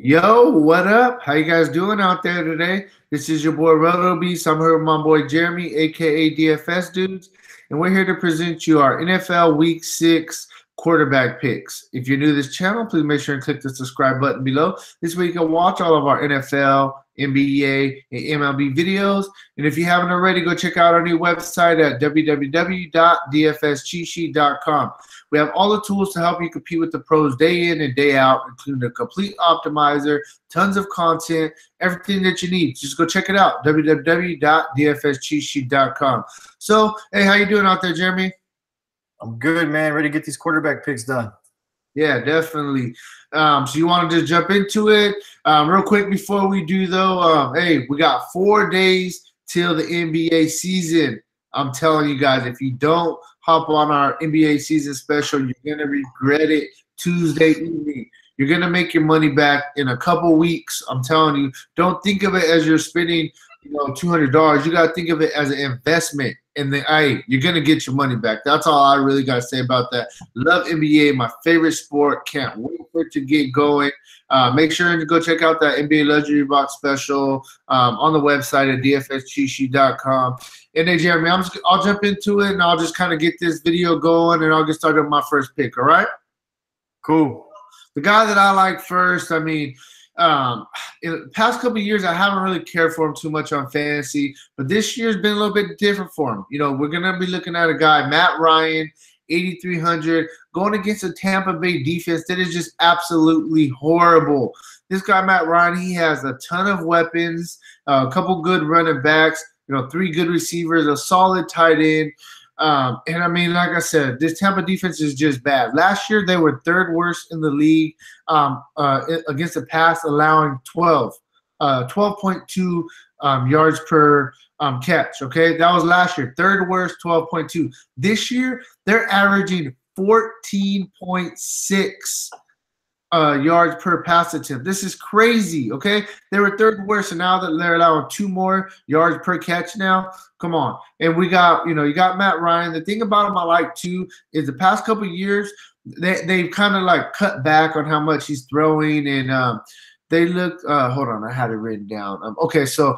Yo, what up? How you guys doing out there today? This is your boy Roto Beast. I'm here with my boy Jeremy, aka DFS Dudes, and we're here to present you our NFL Week 6 quarterback picks. If you're new to this channel, please make sure and click the subscribe button below. This way you can watch all of our NFL, NBA, and MLB videos. And if you haven't already, go check out our new website at www.dfscheatsheet.com. We have all the tools to help you compete with the pros day in and day out, including a complete optimizer, tons of content, everything that you need. Just go check it out, www.dfscheatsheet.com. So, hey, how you doing out there, Jeremy? I'm good, man. Ready to get these quarterback picks done. Yeah, definitely. So you want to just jump into it? Real quick before we do, though, hey, we got 4 days till the NBA season. I'm telling you guys, if you don't hop on our NBA season special, you're going to regret it Tuesday evening. You're going to make your money back in a couple weeks. I'm telling you, don't think of it as you're spending $200. You got to think of it as an investment. And then, you're going to get your money back. That's all I really got to say about that. Love NBA, my favorite sport. Can't wait for it to get going. Make sure to go check out that NBA Luxury Box special on the website at dfscheatsheet.com. And then, Jeremy, I'll jump into it, and I'll just kind of get this video going, and I'll get started with my first pick, all right? Cool. The guy that I like first, in the past couple of years, I haven't really cared for him too much on fantasy, but this year's been a little bit different for him. We're going to be looking at a guy, Matt Ryan, 8,300, going against a Tampa Bay defense that is just absolutely horrible. This guy, Matt Ryan, he has a ton of weapons, a couple good running backs, 3 good receivers, a solid tight end. Like I said, this Tampa defense is just bad. Last year, they were 3rd worst in the league against the pass, allowing 12.2 yards per catch. Okay, that was last year. 3rd worst, 12.2. This year, they're averaging 14.6 yards per pass attempt. This is crazy, okay? They were 3rd worst, and now that they're allowing 2 more yards per catch now. Come on. And we got, you got Matt Ryan. The thing about him I like, too, is the past couple of years, they've kind of, cut back on how much he's throwing, and they look hold on, I had it written down. Okay, so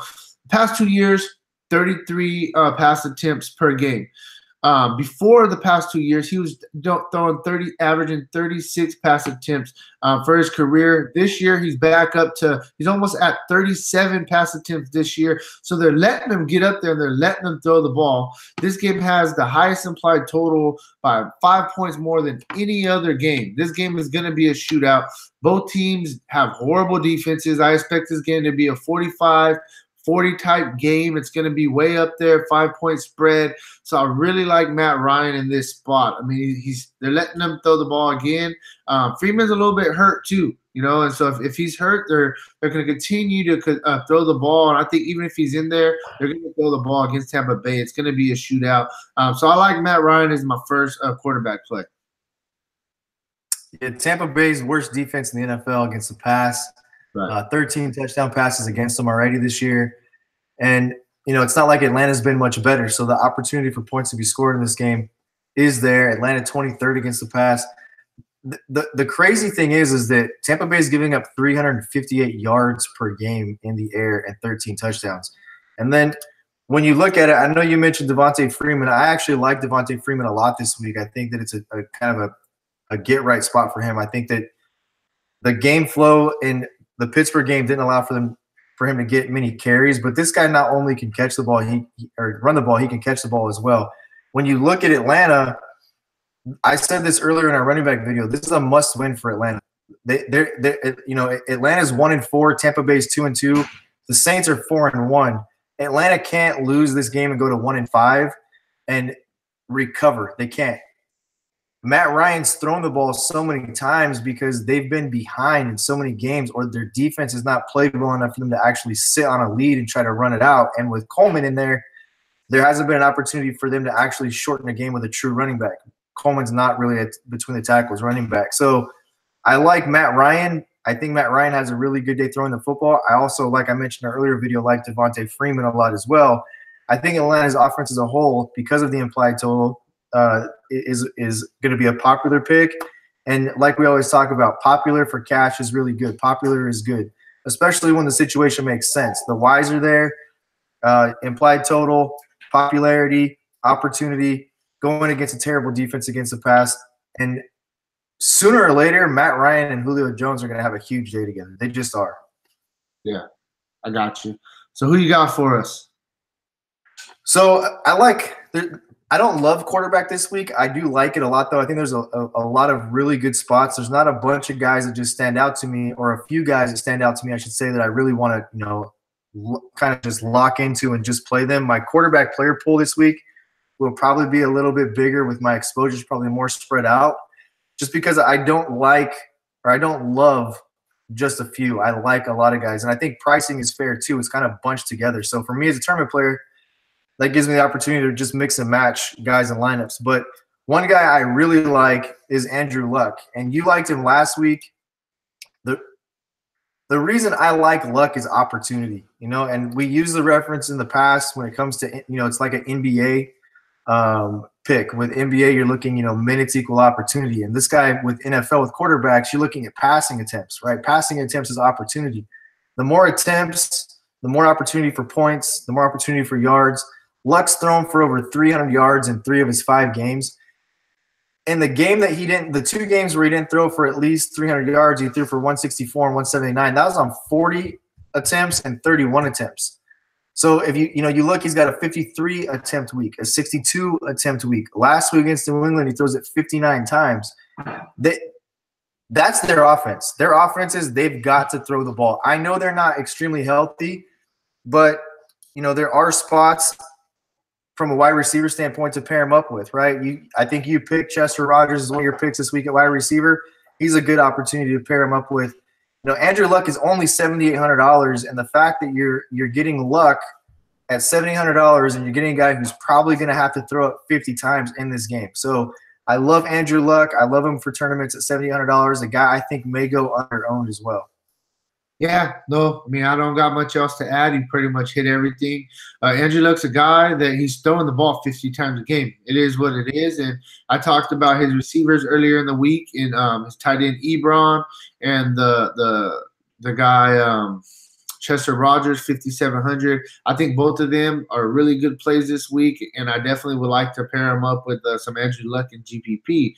past 2 years, 33 pass attempts per game. Before the past 2 years, he was throwing averaging 36 pass attempts for his career. This year, he's back up to, he's almost at 37 pass attempts this year. So they're letting him get up there and they're letting him throw the ball. This game has the highest implied total by 5 points more than any other game. This game is going to be a shootout. Both teams have horrible defenses. I expect this game to be a 45-40 type game. It's going to be way up there, 5-point spread. So I really like Matt Ryan in this spot. They're letting him throw the ball again. Freeman's a little bit hurt too, and so if he's hurt, they're going to continue to throw the ball. And I think even if he's in there, they're going to throw the ball against Tampa Bay. It's going to be a shootout. So I like Matt Ryan as my first quarterback play. Yeah, Tampa Bay's worst defense in the NFL against the pass. Right. 13 touchdown passes against them already this year. And, it's not like Atlanta's been much better. So the opportunity for points to be scored in this game is there. Atlanta 23rd against the pass. The crazy thing is that Tampa Bay is giving up 358 yards per game in the air and 13 touchdowns. And then when you look at it, I know you mentioned Devontae Freeman. I actually like Devontae Freeman a lot this week. I think that it's a kind of a get-right spot for him. I think that the game flow in the Pittsburgh game didn't allow for him to get many carries, but this guy not only can catch the ball, or run the ball, he can catch the ball as well. When you look at Atlanta, I said this earlier in our running back video, this is a must-win for Atlanta. Atlanta's 1-4, Tampa Bay's 2-2, the Saints are 4-1. Atlanta can't lose this game and go to 1-5 and recover. They can't. Matt Ryan's thrown the ball so many times because they've been behind in so many games, or their defense has not played well enough for them to actually sit on a lead and try to run it out. And with Coleman in there hasn't been an opportunity for them to actually shorten a game with a true running back. Coleman's not really between the tackles running back. So I like Matt Ryan. I think Matt Ryan has a really good day throwing the football. I also, like I mentioned in an earlier video, like Devontae Freeman a lot as well. I think Atlanta's offense as a whole, because of the implied total, is going to be a popular pick. And like we always talk about, popular for cash is really good. Popular is good, especially when the situation makes sense. The Ys are there, implied total, popularity, opportunity, going against a terrible defense against the pass. And sooner or later, Matt Ryan and Julio Jones are going to have a huge day together. They just are. Yeah, I got you. So who you got for us? So I don't love quarterback this week. I do like it a lot, though. I think there's a lot of really good spots. There's not a bunch of guys that just stand out to me, or a few guys that stand out to me, I should say, that I really want to, kind of just lock into and just play them. My quarterback player pool this week will probably be a little bit bigger, with my exposures probably more spread out, just because I don't love just a few. I like a lot of guys, and I think pricing is fair too. It's kind of bunched together. So for me as a tournament player, that gives me the opportunity to just mix and match guys and lineups. But one guy I really like is Andrew Luck, and you liked him last week. The reason I like Luck is opportunity, and we use the reference in the past when it comes to, it's like an NBA pick. With NBA, you're looking, minutes equal opportunity. And this guy with NFL, with quarterbacks, you're looking at passing attempts, right? Passing attempts is opportunity. The more attempts, the more opportunity for points, the more opportunity for yards. Luck's thrown for over 300 yards in 3 of his 5 games. In the game that the 2 games where he didn't throw for at least 300 yards, he threw for 164 and 179. That was on 40 attempts and 31 attempts. So if you look, he's got a 53 attempt week, a 62 attempt week. Last week against New England, he throws it 59 times. That's their offense. Their offense is they've got to throw the ball. I know they're not extremely healthy, but there are spots from a wide receiver standpoint to pair him up with, right? I think you picked Chester Rogers as one of your picks this week at wide receiver. He's a good opportunity to pair him up with. Andrew Luck is only $7,800, and the fact that you're getting Luck at $7,800 and you're getting a guy who's probably going to have to throw it 50 times in this game. So I love Andrew Luck. I love him for tournaments at $7,800. A guy I think may go under-owned as well. Yeah, no, I don't got much else to add. He pretty much hit everything. Andrew Luck's a guy that he's throwing the ball 50 times a game. It is what it is. And I talked about his receivers earlier in the week, in his tight end Ebron and the guy Chester Rogers, 5,700. I think both of them are really good plays this week, and I definitely would like to pair them up with some Andrew Luck and GPP.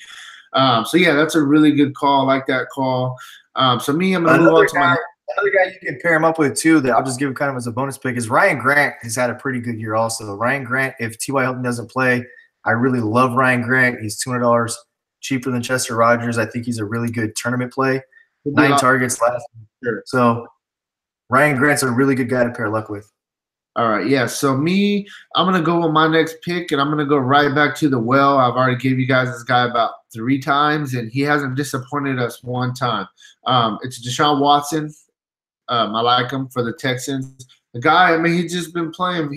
So yeah, that's a really good call. I like that call. So I'm going to move on to my. Another guy you can pair him up with too, that I'll just give kind of as a bonus pick, is Ryan Grant. Has had a pretty good year also. Ryan Grant, if T.Y. Hilton doesn't play, I really love Ryan Grant. He's $200 cheaper than Chester Rogers. I think he's a really good tournament play. 9 targets last year. So Ryan Grant's a really good guy to pair Luck with. All right, yeah. So I'm going to go with my next pick, and I'm going to go right back to the well. I've already gave you guys this guy about 3 times, and he hasn't disappointed us one time. It's Deshaun Watson. I like him for the Texans. The guy, he's been playing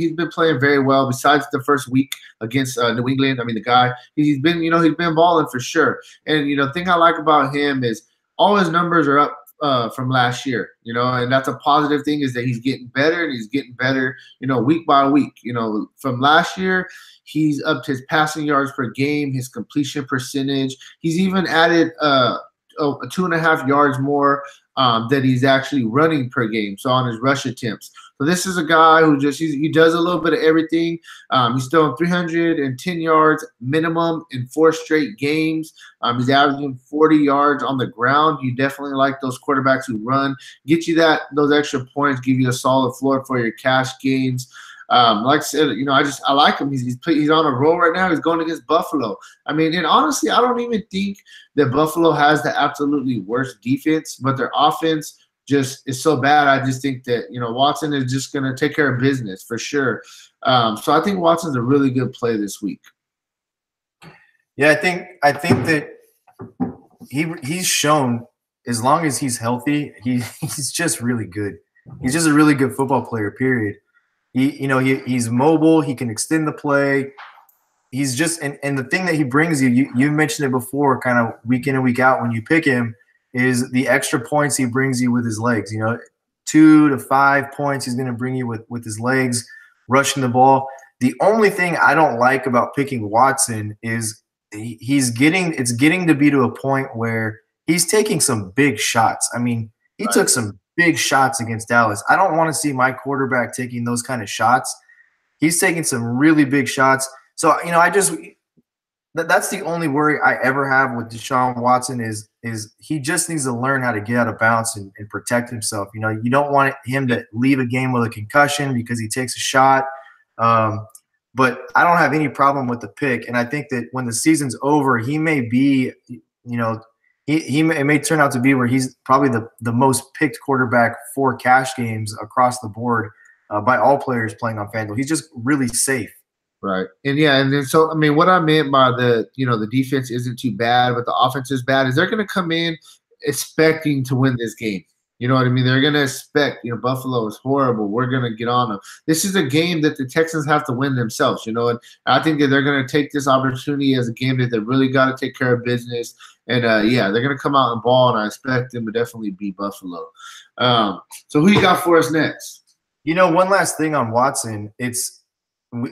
very well. Besides the first week against New England, the guy, he's been balling for sure. And the thing I like about him is all his numbers are up from last year. And that's a positive thing, is that he's getting better, and he's getting better, week by week. From last year, he's upped his passing yards per game, his completion percentage. He's even added 2.5 yards more that he's actually running per game, so on his rush attempts. So this is a guy who he does a little bit of everything. He's throwing 310 yards minimum in 4 straight games. He's averaging 40 yards on the ground. You definitely like those quarterbacks who run, get you those extra points, give you a solid floor for your cash games. Like I said, I like him. He's on a roll right now. He's going against Buffalo. And honestly, I don't even think that Buffalo has the absolutely worst defense, but their offense just is so bad. I just think that Watson is just going to take care of business for sure. So I think Watson's a really good play this week. Yeah, I think that he's shown, as long as he's healthy, he's just really good. He's just a really good football player, period. He's mobile. He can extend the play. He's just and the thing that he brings you mentioned it before, kind of week in and week out when you pick him, is the extra points he brings you with his legs. 2 to 5 points he's going to bring you with his legs, rushing the ball. The only thing I don't like about picking Watson is it's getting to be to a point where he's taking some big shots. I mean, he took some big shots against Dallas. I don't want to see my quarterback taking those kind of shots. He's taking some really big shots. So, that's the only worry I ever have with Deshaun Watson is he just needs to learn how to get out of bounds and protect himself. You don't want him to leave a game with a concussion because he takes a shot. But I don't have any problem with the pick. And I think that when the season's over, he may be, it may turn out to be where he's probably the most picked quarterback for cash games across the board by all players playing on FanDuel. He's just really safe. Right. And yeah, and then so I mean, what I meant by the defense isn't too bad, but the offense is bad, is they're going to come in expecting to win this game. You know what I mean? They're going to expect, Buffalo is horrible. We're going to get on them. This is a game that the Texans have to win themselves, and I think that they're going to take this opportunity as a game that they really got to take care of business. And, they're going to come out and ball, and I expect them to definitely beat Buffalo. So who you got for us next? One last thing on Watson.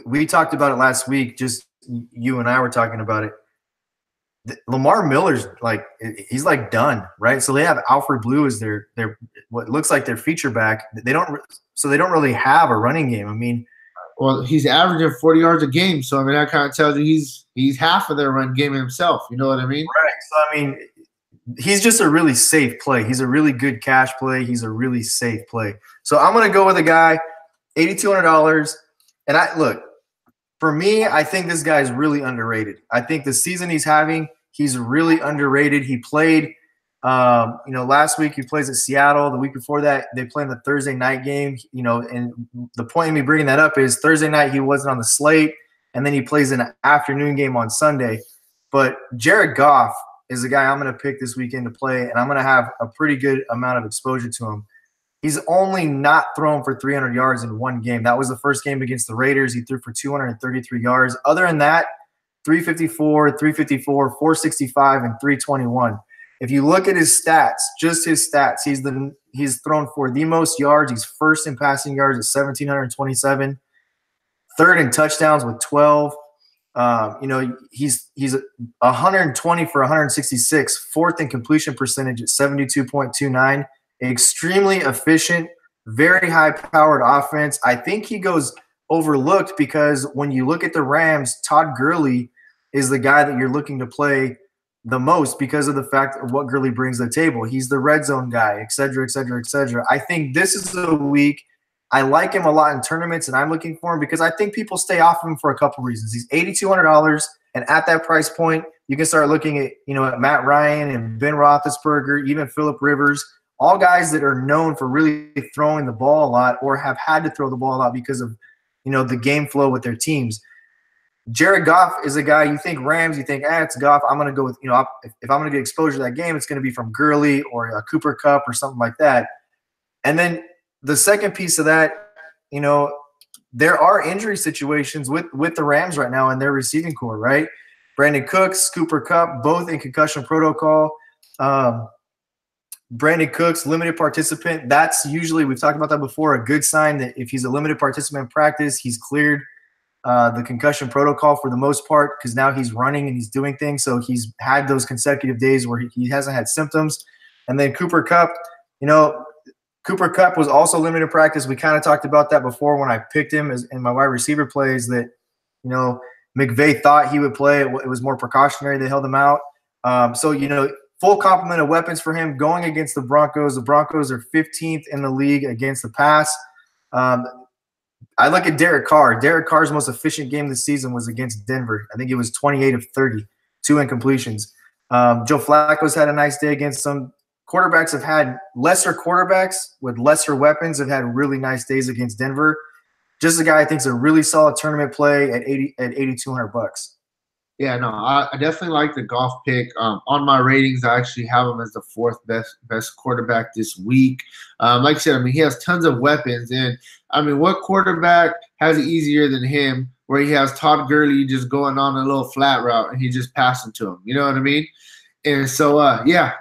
We talked about it last week. Just you and I were talking about it. Lamar Miller's he's done, right? So they have Alfred Blue as their what looks like their feature back. They don't really have a running game. I mean, well, he's averaging 40 yards a game, so I mean that kind of tells you he's half of their run game himself. You know what I mean? Right. So I mean, he's just a really safe play. He's a really good cash play. He's a really safe play. So I'm gonna go with a guy, $8,200. And for me, I think this guy is really underrated. I think the season he's having, he's really underrated. He played, last week he plays at Seattle. The week before that, they played the Thursday night game. And the point of me bringing that up is Thursday night he wasn't on the slate, and then he plays an afternoon game on Sunday. But Jared Goff is a guy I'm going to pick this weekend to play, and I'm going to have a pretty good amount of exposure to him. He's only not thrown for 300 yards in one game. That was the first game against the Raiders. He threw for 233 yards. Other than that, 354, 465, and 321. If you look at his stats, just his stats, he's thrown for the most yards. He's first in passing yards at 1,727, third in touchdowns with 12. He's 120 for 166, fourth in completion percentage at 72.29. Extremely efficient, very high-powered offense. I think he goes overlooked because when you look at the Rams, Todd Gurley is the guy that you're looking to play the most because of the fact of what Gurley brings to the table. He's the red zone guy, et cetera, et cetera, et cetera. I think this is a week. I like him a lot in tournaments, and I'm looking for him because I think people stay off of him for a couple reasons. He's $8,200, and at that price point, you can start looking at at Matt Ryan and Ben Roethlisberger, even Phillip Rivers. All guys that are known for really throwing the ball a lot or have had to throw the ball a lot because of, the game flow with their teams. Jared Goff is a guy you think Rams, you think, it's Goff. I'm going to go with, if I'm going to get exposure to that game, it's going to be from Gurley or a Cooper Kupp or something like that. And then the second piece of that, there are injury situations with the Rams right now in their receiving core, right? Brandon Cooks, Cooper Kupp, both in concussion protocol. Brandon Cooks, limited participant. That's usually, we've talked about that before, a good sign that if he's a limited participant in practice, he's cleared the concussion protocol for the most part because now he's running and he's doing things. So he's had those consecutive days where he hasn't had symptoms. And then Cooper Kupp, Cooper Kupp was also limited practice. We kind of talked about that before when I picked him in my wide receiver plays that, McVay thought he would play. It was more precautionary. They held him out. Full complement of weapons for him going against the Broncos. The Broncos are 15th in the league against the pass. I look at Derek Carr. Derek Carr's most efficient game this season was against Denver. I think it was 28 of 30, 2 incompletions. Joe Flacco's had a nice day against some quarterbacks. Have had lesser quarterbacks with lesser weapons have had really nice days against Denver. Just a guy I think is a really solid tournament play at $8,200. Yeah, no, I definitely like the Goff pick. On my ratings, I actually have him as the fourth best quarterback this week. Like I said, I mean, he has tons of weapons. And, I mean, what quarterback has it easier than him where he has Todd Gurley just going on a little flat route and he just passing to him? You know what I mean? And so,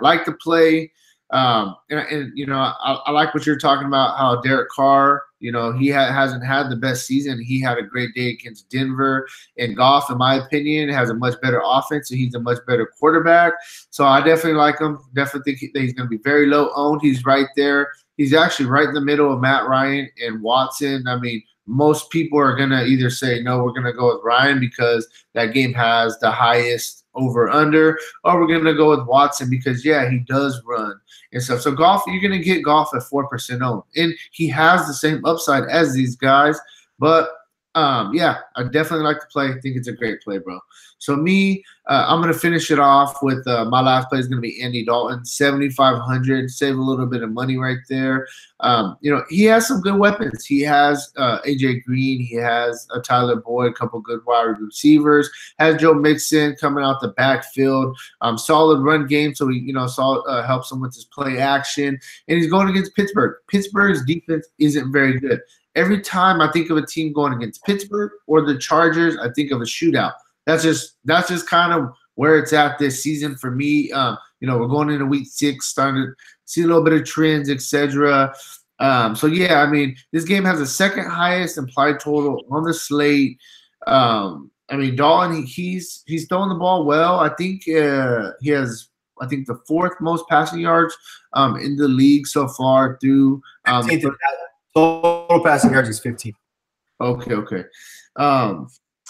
like the play. And you know, I like what you're talking about. How Derek Carr, you know, he hasn't had the best season. He had a great day against Denver. And Goff, in my opinion, has a much better offense, and he's a much better quarterback. So I definitely like him. Definitely think that he's going to be very low owned. He's right there. He's actually right in the middle of Matt Ryan and Watson. I mean, most people are going to either say, no, we're going to go with Ryan because that game has the highest over under, or we're going to go with Watson because, yeah, he does run and stuff. So Goff, you're going to get Goff at 4% owned. And he has the same upside as these guys. But, yeah, I definitely like to play. I think it's a great play, bro. So me, I'm going to finish it off with my last play is going to be Andy Dalton, 7,500. Save a little bit of money right there. You know, he has some good weapons. He has A.J. Green. He has Tyler Boyd, a couple good wide receivers. Has Joe Mixon coming out the backfield. Solid run game, so he, you know, helps him with his play action. And he's going against Pittsburgh. Pittsburgh's defense isn't very good. Every time I think of a team going against Pittsburgh or the Chargers, I think of a shootout. That's just kind of where it's at this season for me. You know, we're going into week 6, starting to see a little bit of trends, etc. So yeah, I mean, this game has the second highest implied total on the slate. I mean, Dalton, he's throwing the ball well. I think he has, I think, the 4th most passing yards in the league so far through. 15th total passing yards is 15. Okay.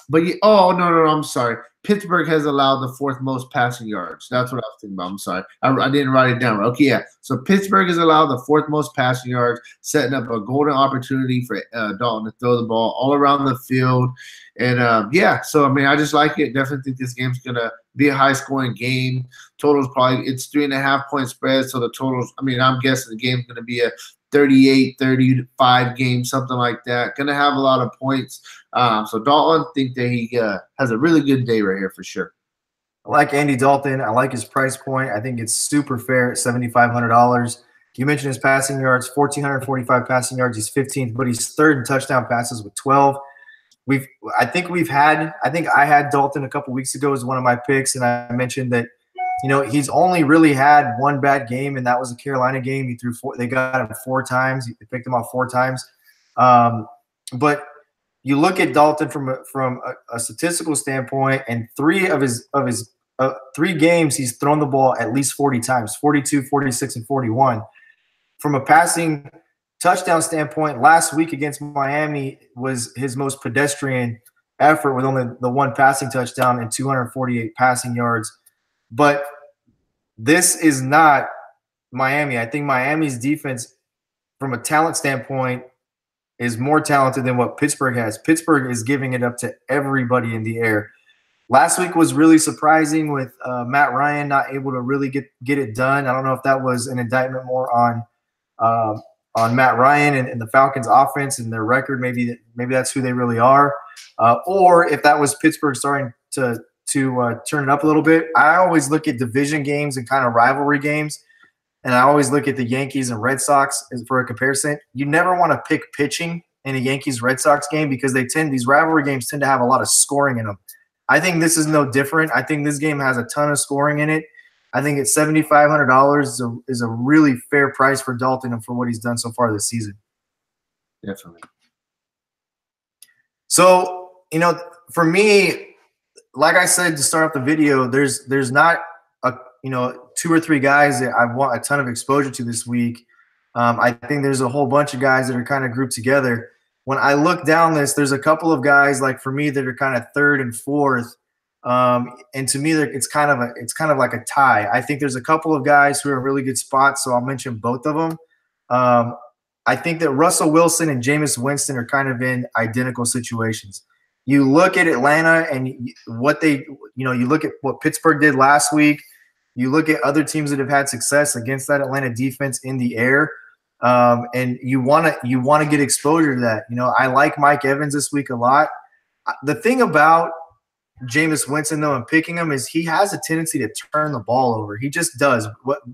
But oh no, I'm sorry. Pittsburgh has allowed the 4th most passing yards. That's what I was thinking about. I'm sorry, I didn't write it down. Okay, yeah. So Pittsburgh has allowed the 4th most passing yards, setting up a golden opportunity for Dalton to throw the ball all around the field. And yeah, so I mean, I just like it. Definitely think this game's gonna be a high-scoring game. Total's probably, it's 3.5-point spread. So the totals, I mean, I'm guessing the game's gonna be a 38-35 game, something like that. Going to have a lot of points. So Dalton, think that he has a really good day right here for sure. I like Andy Dalton. I like his price point. I think it's super fair at $7,500. You mentioned his passing yards, 1,445 passing yards. He's 15th, but he's 3rd in touchdown passes with 12. I think I had Dalton a couple weeks ago as one of my picks, and I mentioned that, you know, he's only really had one bad game, and that was a Carolina game. He threw 4. They got him 4 times. They picked him off 4 times. But you look at Dalton from a statistical standpoint, and 3 of his 3 games he's thrown the ball at least 40 times, 42, 46, and 41. From a passing touchdown standpoint, last week against Miami was his most pedestrian effort with only the 1 passing touchdown and 248 passing yards. But this is not Miami. I think Miami's defense, from a talent standpoint, is more talented than what Pittsburgh has. Pittsburgh is giving it up to everybody in the air. Last week was really surprising with Matt Ryan not able to really get it done. I don't know if that was an indictment more on Matt Ryan and the Falcons' offense and their record. Maybe that's who they really are, or if that was Pittsburgh starting to turn it up a little bit. I always look at division games and kind of rivalry games, and I always look at the Yankees and Red Sox for a comparison. You never want to pick pitching in a Yankees-Red Sox game because these rivalry games tend to have a lot of scoring in them. I think this is no different. I think this game has a ton of scoring in it. I think at $7,500 is a really fair price for Dalton and for what he's done so far this season. Definitely. So, you know, for me, like I said to start off the video, there's not a, you know, 2 or 3 guys that I want a ton of exposure to this week. I think there's a whole bunch of guys that are kind of grouped together. When I look down this, there's a couple of guys like for me that are kind of 3rd and 4th, and to me it's kind of like a tie. I think there's a couple of guys who are in really good spots, so I'll mention both of them. I think that Russell Wilson and Jameis Winston are kind of in identical situations. You look at Atlanta and what they, you know, you look at what Pittsburgh did last week. You look at other teams that have had success against that Atlanta defense in the air, and you want to get exposure to that. You know, I like Mike Evans this week a lot. The thing about Jameis Winston, though, and picking him is he has a tendency to turn the ball over. He just does.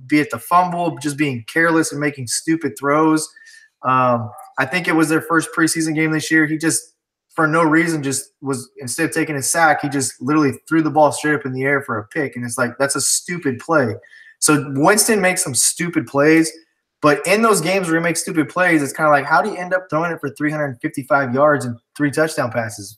Be it the fumble, just being careless and making stupid throws. I think it was their first preseason game this year. He just, for no reason, just was, instead of taking a sack, he just literally threw the ball straight up in the air for a pick. And it's like, that's a stupid play. So Winston makes some stupid plays, but in those games where he makes stupid plays, it's kind of like, how do you end up throwing it for 355 yards and 3 touchdown passes?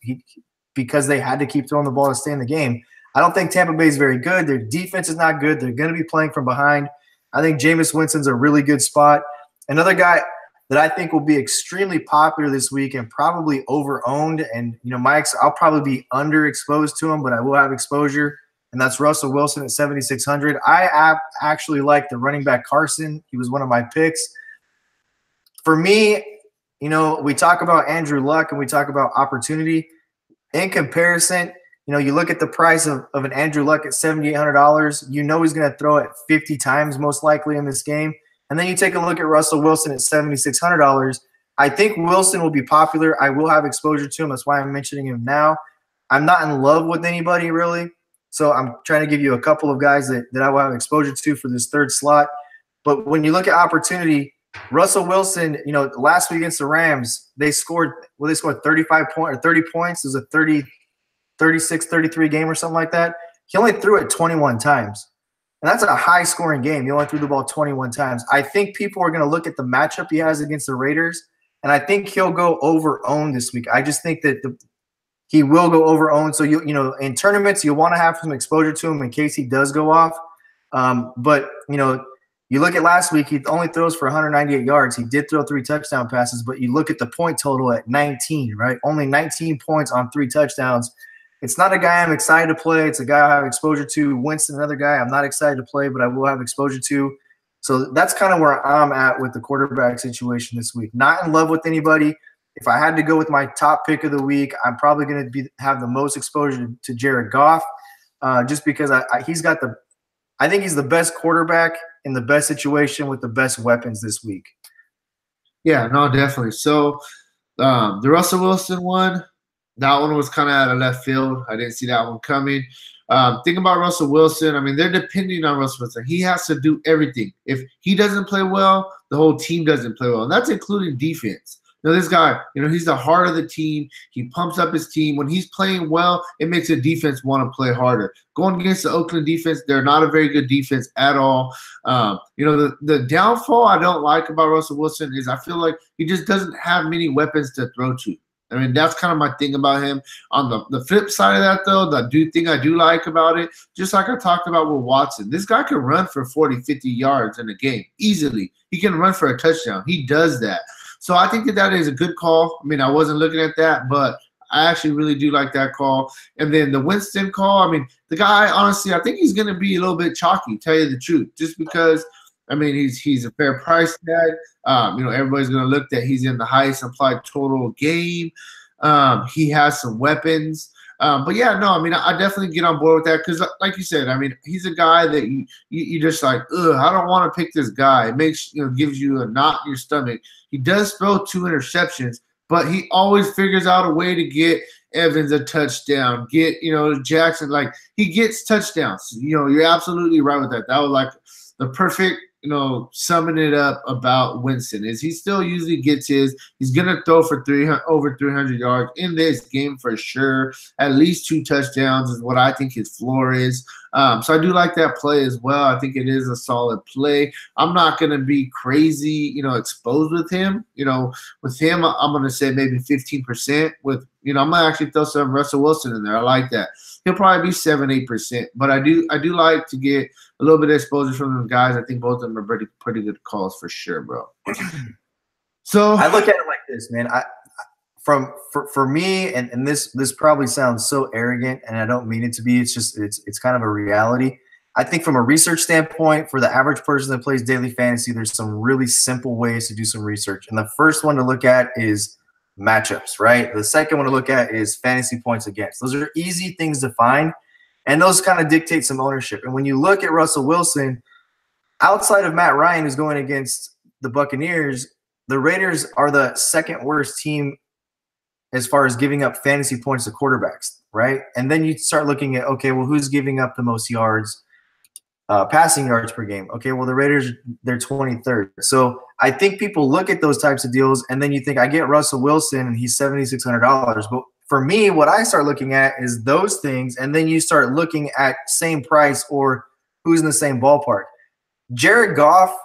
Because they had to keep throwing the ball to stay in the game. I don't think Tampa Bay is very good. Their defense is not good. They're going to be playing from behind. I think Jameis Winston's a really good spot. Another guy that I think will be extremely popular this week and probably over-owned, and I'll probably be underexposed to him, but I will have exposure, and that's Russell Wilson at 7,600. I actually like the running back Carson. He was one of my picks. For me, we talk about Andrew Luck and we talk about opportunity. In comparison, you look at the price of an Andrew Luck at $7,800. He's going to throw it 50 times most likely in this game. And then you take a look at Russell Wilson at $7,600. I think Wilson will be popular. I will have exposure to him. That's why I'm mentioning him now. I'm not in love with anybody really. So I'm trying to give you a couple of guys that I will have exposure to for this third slot. But when you look at opportunity, Russell Wilson, last week against the Rams, they scored 35 points or 30 points. It was a 36-33 game or something like that. He only threw it 21 times. And that's a high-scoring game. He only threw the ball 21 times. I think people are going to look at the matchup he has against the Raiders, and I think he'll go over-owned this week. I just think that he will go over-owned. So, in tournaments, you'll want to have some exposure to him in case he does go off. But you look at last week, he only throws for 198 yards. He did throw 3 touchdown passes, but you look at the point total at 19, right? Only 19 points on 3 touchdowns. It's not a guy I'm excited to play. It's a guy I have exposure to. Winston, another guy I'm not excited to play, but I will have exposure to. So that's kind of where I'm at with the quarterback situation this week. Not in love with anybody. If I had to go with my top pick of the week, I'm probably going to have the most exposure to Jared Goff, just because he's got I think he's the best quarterback in the best situation with the best weapons this week. Yeah, no, definitely. So the Russell Wilson one, that one was kind of out of left field. I didn't see that one coming. Think about Russell Wilson. I mean, they're depending on Russell Wilson. He has to do everything. If he doesn't play well, the whole team doesn't play well. And that's including defense. This guy, he's the heart of the team. He pumps up his team. When he's playing well, it makes the defense want to play harder. Going against the Oakland defense, they're not a very good defense at all. The downfall I don't like about Russell Wilson is I feel like he just doesn't have many weapons to throw to. I mean, that's kind of my thing about him. On the flip side of that, though, the thing I do like about it, just like I talked about with Watson, this guy can run for 40, 50 yards in a game easily. He can run for a touchdown. He does that. So I think that is a good call. I mean, I wasn't looking at that, but I actually really do like that call. And then the Winston call, I mean, the guy, honestly, I think he's going to be a little bit chalky, tell you the truth, just because – I mean, he's a fair price tag. Everybody's going to look that he's in the highest implied total game. He has some weapons. But, yeah, no, I mean, I definitely get on board with that because, like you said, I mean, he's a guy that you just like, I don't want to pick this guy. It makes, gives you a knot in your stomach. He does throw 2 interceptions, but he always figures out a way to get Evans a touchdown, get, Jackson, like he gets touchdowns. You're absolutely right with that. That was like the perfect – summing it up about Winston is he still usually gets his. He's going to throw for over 300 yards in this game for sure. At least 2 touchdowns is what I think his floor is. So I do like that play as well. I think it is a solid play. I'm not going to be crazy, exposed with him. With him, I'm going to say maybe 15% with, I'm going to actually throw some Russell Wilson in there. I like that. He'll probably be 7-8%, but I do like to get a little bit of exposure from them guys. I think both of them are pretty good calls for sure, bro. So I look at it like this, man. For me, and this probably sounds so arrogant, and I don't mean it to be. It's just it's kind of a reality. I think from a research standpoint, for the average person that plays daily fantasy, there's some really simple ways to do some research. And the first one to look at is matchups, right? The second one to look at is fantasy points against. Those are easy things to find, and those kind of dictate some ownership. And when you look at Russell Wilson, outside of Matt Ryan, who's going against the Buccaneers, the Raiders are the second worst team as far as giving up fantasy points to quarterbacks, right? And then you start looking at, okay, well, who's giving up the most yards, passing yards per game? Okay, well, the Raiders, they're 23rd. So I think people look at those types of deals, and then you think, I get Russell Wilson, and he's $7,600. But for me, what I start looking at is those things, and then you start looking at same price or who's in the same ballpark. Jared Goff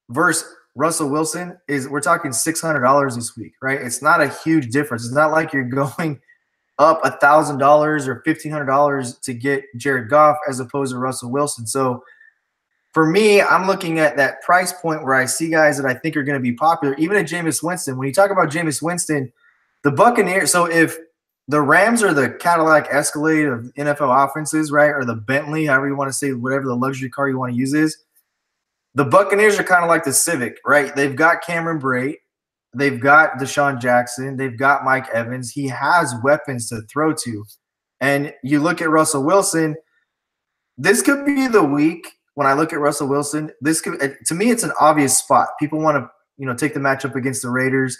versus Russell Wilson we're talking $600 this week, right? It's not a huge difference. It's not like you're going up $1,000 or $1,500 to get Jared Goff as opposed to Russell Wilson. So for me, I'm looking at that price point where I see guys that I think are going to be popular, even at Jameis Winston. When you talk about Jameis Winston, the Buccaneers, so if the Rams are the Cadillac Escalade of NFL offenses, right, or the Bentley, however you want to say, whatever the luxury car you want to use is, the Buccaneers are kind of like the Civic, right? They've got Cameron Brate. They've got Deshaun Jackson. They've got Mike Evans. He has weapons to throw to. And you look at Russell Wilson, this could be the week when I look at Russell Wilson. This could, to me, it's an obvious spot. People want to, take the matchup against the Raiders.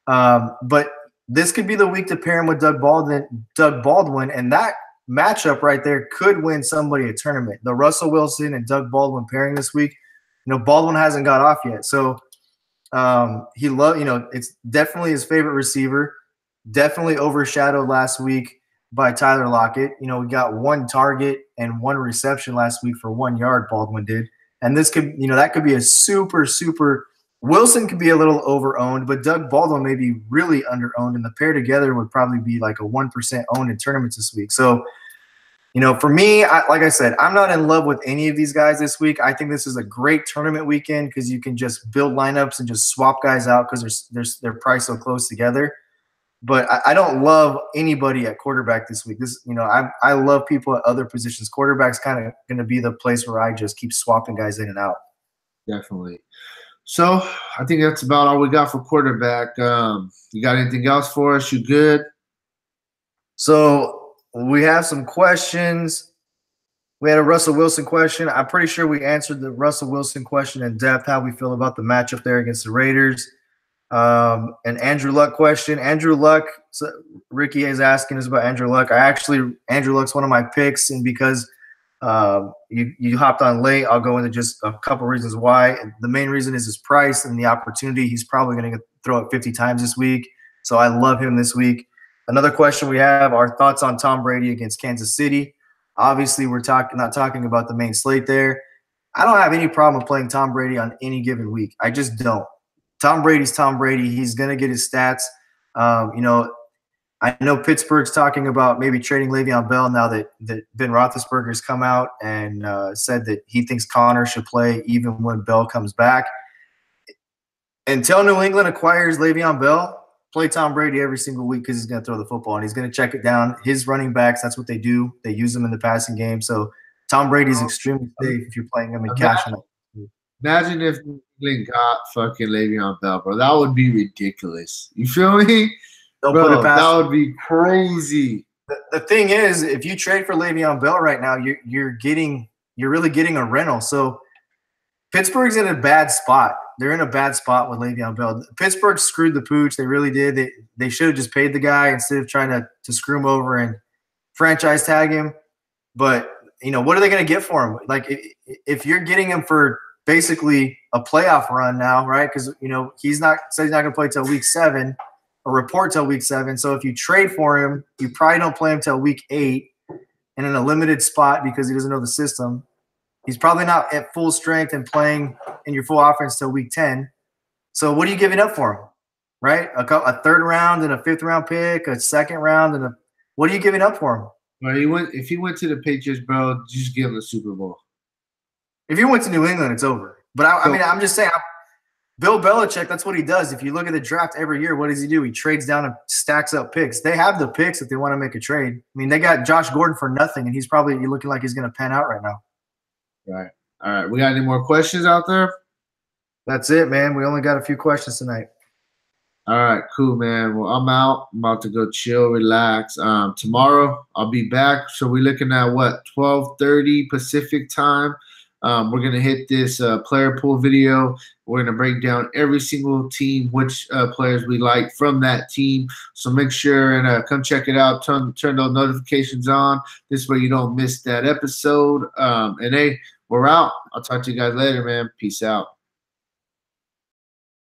But this could be the week to pair him with Doug Baldwin, and that matchup right there could win somebody a tournament. The Russell Wilson and Doug Baldwin pairing this week, Baldwin hasn't got off yet. So it's definitely his favorite receiver, definitely overshadowed last week by Tyler Lockett. We got 1 target and 1 reception last week for 1 yard, Baldwin did. And this could, that could be a super – Wilson could be a little over-owned, but Doug Baldwin may be really under-owned, and the pair together would probably be like a 1% owned in tournaments this week. So, for me, like I said, I'm not in love with any of these guys this week. I think this is a great tournament weekend because you can just build lineups and just swap guys out because they're priced so close together. But I don't love anybody at quarterback this week. I love people at other positions. Quarterback's kind of going to be the place where I just keep swapping guys in and out. Definitely. So I think that's about all we got for quarterback. You got anything else for us? You good? So we have some questions. We had a Russell Wilson question. I'm pretty sure we answered the Russell Wilson question in depth, how we feel about the matchup there against the Raiders. An Andrew Luck question. Andrew Luck, so Ricky is asking us about Andrew Luck. Andrew Luck's one of my picks, and because you hopped on late, I'll go into just a couple reasons why. The main reason is his price and the opportunity. He's probably going to throw it 50 times this week, so I love him this week. Another question we have are thoughts on Tom Brady against Kansas City. Obviously, we're not talking about the main slate there. I don't have any problem playing Tom Brady on any given week. I just don't. Tom Brady's Tom Brady. He's going to get his stats. I know Pittsburgh's talking about maybe trading Le'Veon Bell now that Ben Roethlisberger's come out and said that he thinks Connor should play even when Bell comes back. Until New England acquires Le'Veon Bell, play Tom Brady every single week because he's going to throw the football and he's going to check it down. His running backs, that's what they do. They use them in the passing game. So Tom Brady's extremely safe if you're playing him in cash. Imagine if New England got fucking Le'Veon Bell, bro. That would be ridiculous. You feel me? Bro, that would be crazy. The thing is, if you trade for Le'Veon Bell right now, you're really getting a rental. So Pittsburgh's in a bad spot. They're in a bad spot with Le'Veon Bell. Pittsburgh screwed the pooch. They really did. They should have just paid the guy instead of trying to screw him over and franchise tag him. But, what are they going to get for him? Like, if you're getting him for basically a playoff run now, right? Because, he's not going to play till week 7 or report till week 7. So if you trade for him, you probably don't play him till week 8 and in a limited spot because he doesn't know the system. He's probably not at full strength and playing in your full offense till week 10. So what are you giving up for him, right? A third round and a 5th round pick, a 2nd round, and what are you giving up for him? Well, if he went to the Patriots, bro, just give him the Super Bowl. If he went to New England, it's over. But I'm just saying, Bill Belichick, that's what he does. If you look at the draft every year, what does he do? He trades down and stacks up picks. They have the picks if they want to make a trade. I mean, they got Josh Gordon for nothing, and he's probably looking like he's going to pan out right now. Right. All right. We got any more questions out there? That's it, man. We only got a few questions tonight. All right. Cool, man. Well, I'm out. I'm about to go chill, relax. Tomorrow I'll be back. So we're looking at what, 12:30 Pacific time. We're going to hit this player pool video. We're going to break down every single team, which players we like from that team. So make sure and come check it out. Turn those notifications on. This way you don't miss that episode. And hey, we're out. I'll talk to you guys later, man. Peace out.